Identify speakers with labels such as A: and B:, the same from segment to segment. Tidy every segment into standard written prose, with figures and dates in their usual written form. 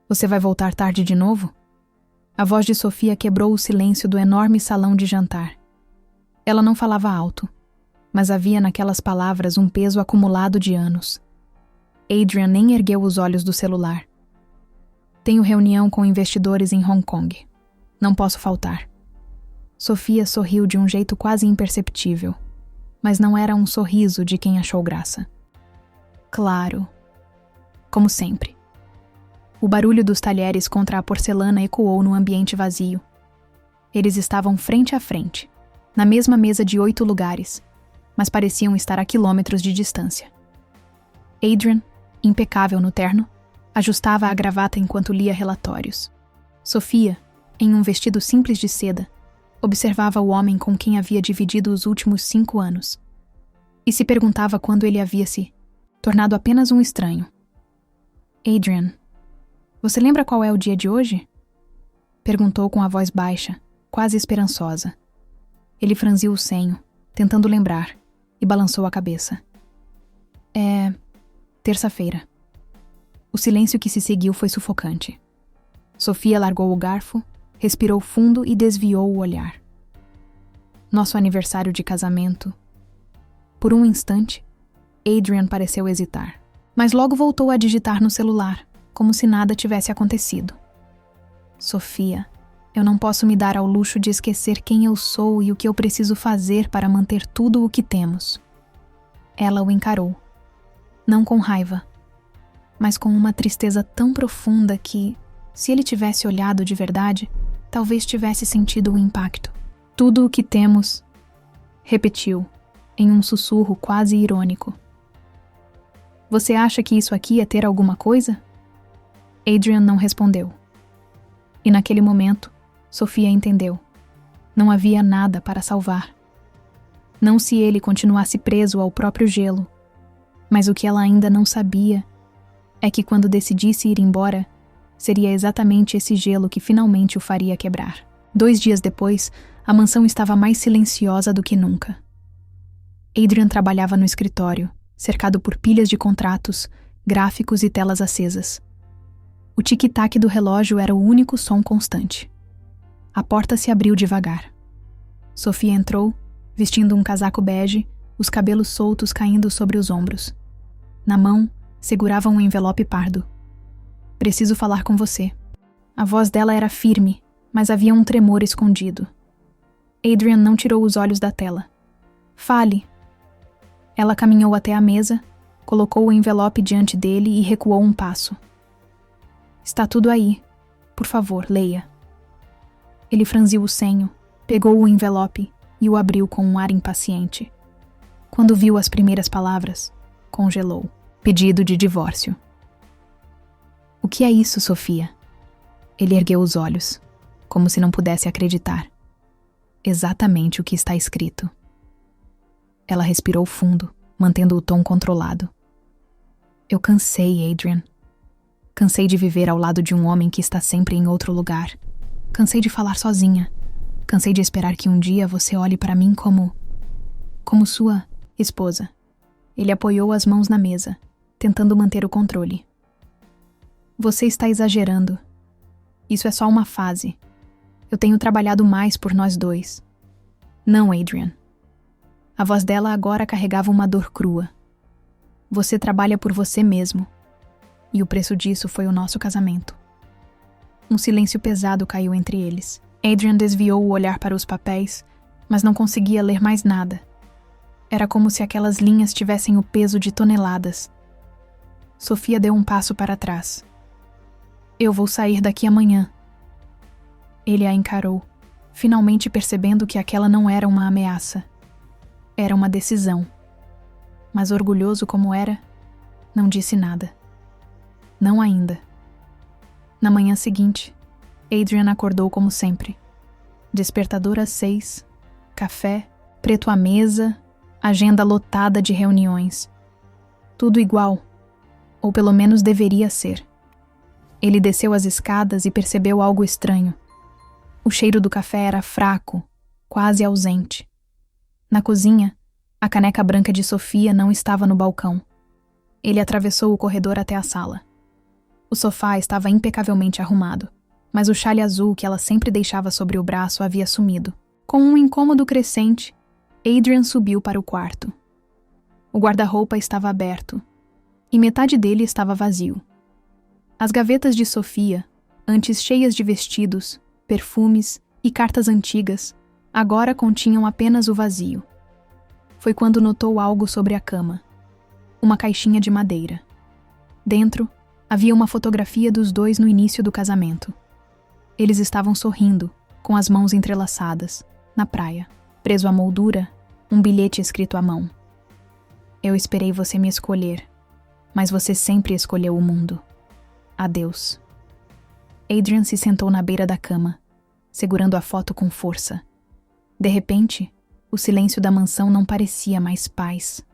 A: Você vai voltar tarde de novo? A voz de Sofia quebrou o silêncio do enorme salão de jantar. Ela não falava alto, mas havia naquelas palavras um peso acumulado de anos. Adrian nem ergueu os olhos do celular. Tenho reunião com investidores em Hong Kong. Não posso faltar. Sofia sorriu de um jeito quase imperceptível, mas não era um sorriso de quem achou graça. Claro. Como sempre. O barulho dos talheres contra a porcelana ecoou no ambiente vazio. Eles estavam frente a frente, na mesma mesa de 8 lugares, mas pareciam estar a quilômetros de distância. Adrian, impecável no terno, ajustava a gravata enquanto lia relatórios. Sofia, em um vestido simples de seda, observava o homem com quem havia dividido os últimos 5 anos e se perguntava quando ele havia se tornado apenas um estranho. Adrian, você lembra qual é o dia de hoje? Perguntou com a voz baixa, quase esperançosa. Ele franziu o senho, tentando lembrar, e balançou a cabeça. É terça-feira. O silêncio que se seguiu foi sufocante. Sofia largou o garfo, respirou fundo e desviou o olhar. Nosso aniversário de casamento. Por um instante, Adrian pareceu hesitar, mas logo voltou a digitar no celular, como se nada tivesse acontecido. Sofia, eu não posso me dar ao luxo de esquecer quem eu sou e o que eu preciso fazer para manter tudo o que temos. Ela o encarou, não com raiva, mas com uma tristeza tão profunda que, se ele tivesse olhado de verdade, talvez tivesse sentido o impacto. Tudo o que temos, repetiu, em um sussurro quase irônico. Você acha que isso aqui é ter alguma coisa? Adrian não respondeu. E naquele momento, Sofia entendeu. Não havia nada para salvar. Não se ele continuasse preso ao próprio gelo. Mas o que ela ainda não sabia é que quando decidisse ir embora, seria exatamente esse gelo que finalmente o faria quebrar. 2 dias depois, a mansão estava mais silenciosa do que nunca. Adrian trabalhava no escritório, cercado por pilhas de contratos, gráficos e telas acesas. O tic-tac do relógio era o único som constante. A porta se abriu devagar. Sofia entrou, vestindo um casaco bege, os cabelos soltos caindo sobre os ombros. Na mão, segurava um envelope pardo. Preciso falar com você. A voz dela era firme, mas havia um tremor escondido. Adrian não tirou os olhos da tela. Fale. Ela caminhou até a mesa, colocou o envelope diante dele e recuou um passo. Está tudo aí. Por favor, leia. Ele franziu o senho, pegou o envelope e o abriu com um ar impaciente. Quando viu as primeiras palavras, congelou. Pedido de divórcio. O que é isso, Sofia? Ele ergueu os olhos, como se não pudesse acreditar. Exatamente o que está escrito. Ela respirou fundo, mantendo o tom controlado. Eu cansei, Adrian. Cansei de viver ao lado de um homem que está sempre em outro lugar. Cansei de falar sozinha. Cansei de esperar que um dia você olhe para mim como sua esposa. Ele apoiou as mãos na mesa, tentando manter o controle. Você está exagerando. Isso é só uma fase. Eu tenho trabalhado mais por nós dois. Não, Adrian. A voz dela agora carregava uma dor crua. Você trabalha por você mesmo. E o preço disso foi o nosso casamento. Um silêncio pesado caiu entre eles. Adrian desviou o olhar para os papéis, mas não conseguia ler mais nada. Era como se aquelas linhas tivessem o peso de toneladas. Sofia deu um passo para trás. Eu vou sair daqui amanhã. Ele a encarou, finalmente percebendo que aquela não era uma ameaça. Era uma decisão. Mas orgulhoso como era, não disse nada. Não ainda. Na manhã seguinte, Adrian acordou como sempre. Despertador às 6, café, preto à mesa, agenda lotada de reuniões. Tudo igual, ou pelo menos deveria ser. Ele desceu as escadas e percebeu algo estranho. O cheiro do café era fraco, quase ausente. Na cozinha, a caneca branca de Sofia não estava no balcão. Ele atravessou o corredor até a sala. O sofá estava impecavelmente arrumado, mas o xale azul que ela sempre deixava sobre o braço havia sumido. Com um incômodo crescente, Adrian subiu para o quarto. O guarda-roupa estava aberto, e metade dele estava vazio. As gavetas de Sofia, antes cheias de vestidos, perfumes e cartas antigas, agora continham apenas o vazio. Foi quando notou algo sobre a cama. Uma caixinha de madeira. Dentro, havia uma fotografia dos dois no início do casamento. Eles estavam sorrindo, com as mãos entrelaçadas, na praia. Preso à moldura, um bilhete escrito à mão. Eu esperei você me escolher, mas você sempre escolheu o mundo. Adeus. Adrian se sentou na beira da cama, segurando a foto com força. De repente, o silêncio da mansão não parecia mais paz.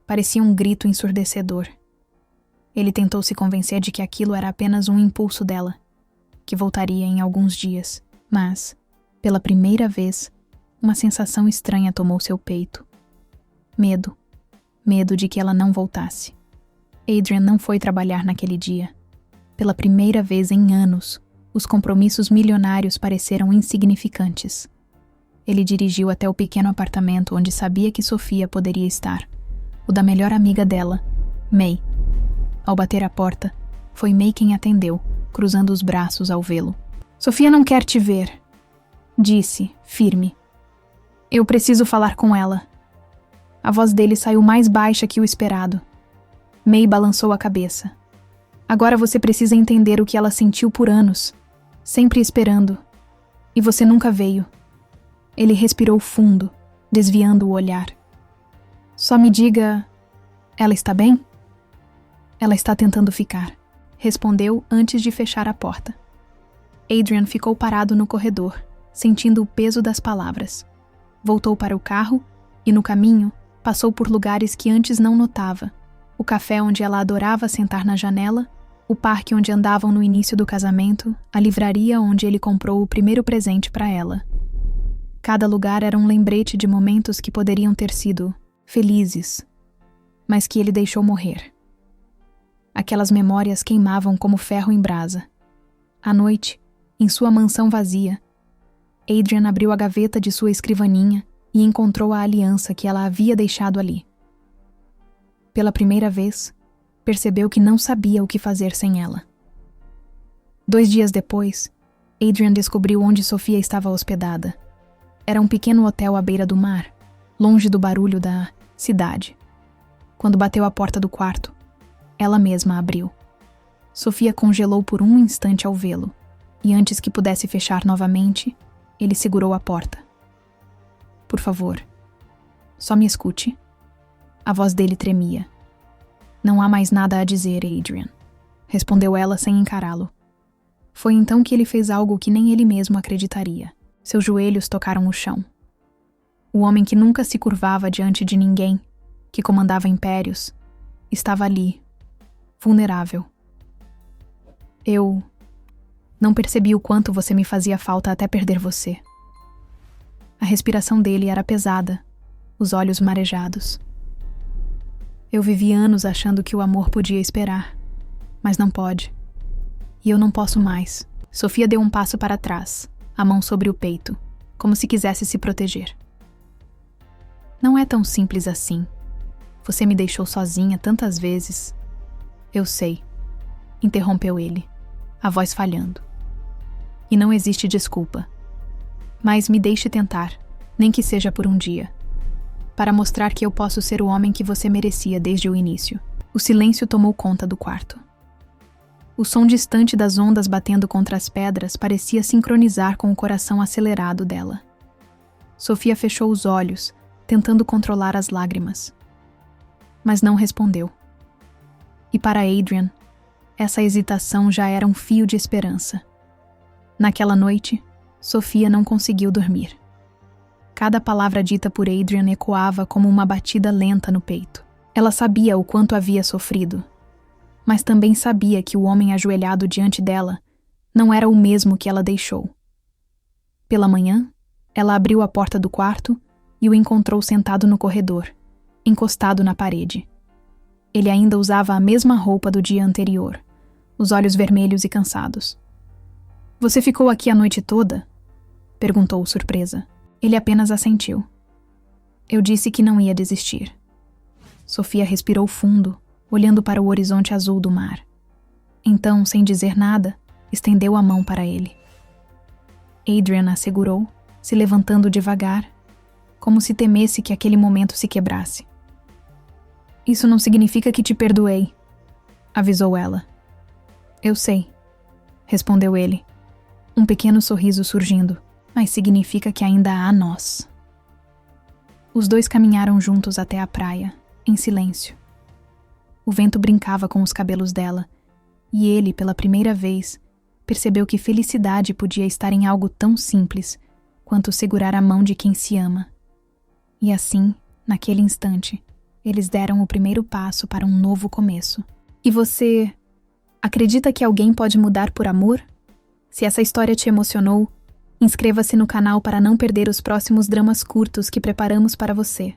A: Parecia um grito ensurdecedor. Ele tentou se convencer de que aquilo era apenas um impulso dela, que voltaria em alguns dias, mas, pela primeira vez, uma sensação estranha tomou seu peito. Medo. Medo de que ela não voltasse. Adrian não foi trabalhar naquele dia. Pela primeira vez em anos, os compromissos milionários pareceram insignificantes. Ele dirigiu até o pequeno apartamento onde sabia que Sofia poderia estar, o da melhor amiga dela, May. Ao bater a porta, foi May quem atendeu, cruzando os braços ao vê-lo. Sofia não quer te ver, disse, firme. Eu preciso falar com ela. A voz dele saiu mais baixa que o esperado. May balançou a cabeça. Agora você precisa entender o que ela sentiu por anos, sempre esperando. E você nunca veio. Ele respirou fundo, desviando o olhar. Só me diga... Ela está bem? Ela está tentando ficar, respondeu antes de fechar a porta. Adrian ficou parado no corredor, sentindo o peso das palavras. Voltou para o carro e, no caminho, passou por lugares que antes não notava. O café onde ela adorava sentar na janela, o parque onde andavam no início do casamento, a livraria onde ele comprou o primeiro presente para ela. Cada lugar era um lembrete de momentos que poderiam ter sido felizes, mas que ele deixou morrer. Aquelas memórias queimavam como ferro em brasa. À noite, em sua mansão vazia, Adrian abriu a gaveta de sua escrivaninha e encontrou a aliança que ela havia deixado ali. Pela primeira vez, percebeu que não sabia o que fazer sem ela. 2 dias depois, Adrian descobriu onde Sofia estava hospedada. Era um pequeno hotel à beira do mar, longe do barulho da cidade. Quando bateu à porta do quarto, ela mesma abriu. Sofia congelou por um instante ao vê-lo, e antes que pudesse fechar novamente, ele segurou a porta. Por favor, só me escute. A voz dele tremia. Não há mais nada a dizer, Adrian, respondeu ela sem encará-lo. Foi então que ele fez algo que nem ele mesmo acreditaria. Seus joelhos tocaram o chão. O homem que nunca se curvava diante de ninguém, que comandava impérios, estava ali, vulnerável. Eu não percebi o quanto você me fazia falta até perder você. A respiração dele era pesada, os olhos marejados. Eu vivi anos achando que o amor podia esperar, mas não pode. E eu não posso mais. Sofia deu um passo para trás, a mão sobre o peito, como se quisesse se proteger. Não é tão simples assim. Você me deixou sozinha tantas vezes. Eu sei, interrompeu ele, a voz falhando. E não existe desculpa. Mas me deixe tentar, nem que seja por um dia, para mostrar que eu posso ser o homem que você merecia desde o início. O silêncio tomou conta do quarto. O som distante das ondas batendo contra as pedras parecia sincronizar com o coração acelerado dela. Sofia fechou os olhos, tentando controlar as lágrimas. Mas não respondeu. E para Adrian, essa hesitação já era um fio de esperança. Naquela noite, Sofia não conseguiu dormir. Cada palavra dita por Adrian ecoava como uma batida lenta no peito. Ela sabia o quanto havia sofrido, mas também sabia que o homem ajoelhado diante dela não era o mesmo que ela deixou. Pela manhã, ela abriu a porta do quarto e o encontrou sentado no corredor, encostado na parede. Ele ainda usava a mesma roupa do dia anterior, os olhos vermelhos e cansados. Você ficou aqui a noite toda? Perguntou surpresa. Ele apenas assentiu. Eu disse que não ia desistir. Sofia respirou fundo, olhando para o horizonte azul do mar. Então, sem dizer nada, estendeu a mão para ele. Adrian a segurou, se levantando devagar, como se temesse que aquele momento se quebrasse. Isso não significa que te perdoei, avisou ela. Eu sei, respondeu ele, um pequeno sorriso surgindo, mas significa que ainda há nós. Os dois caminharam juntos até a praia, em silêncio. O vento brincava com os cabelos dela, e ele, pela primeira vez, percebeu que felicidade podia estar em algo tão simples quanto segurar a mão de quem se ama. E assim, naquele instante, eles deram o primeiro passo para um novo começo. E você acredita que alguém pode mudar por amor? Se essa história te emocionou, inscreva-se no canal para não perder os próximos dramas curtos que preparamos para você.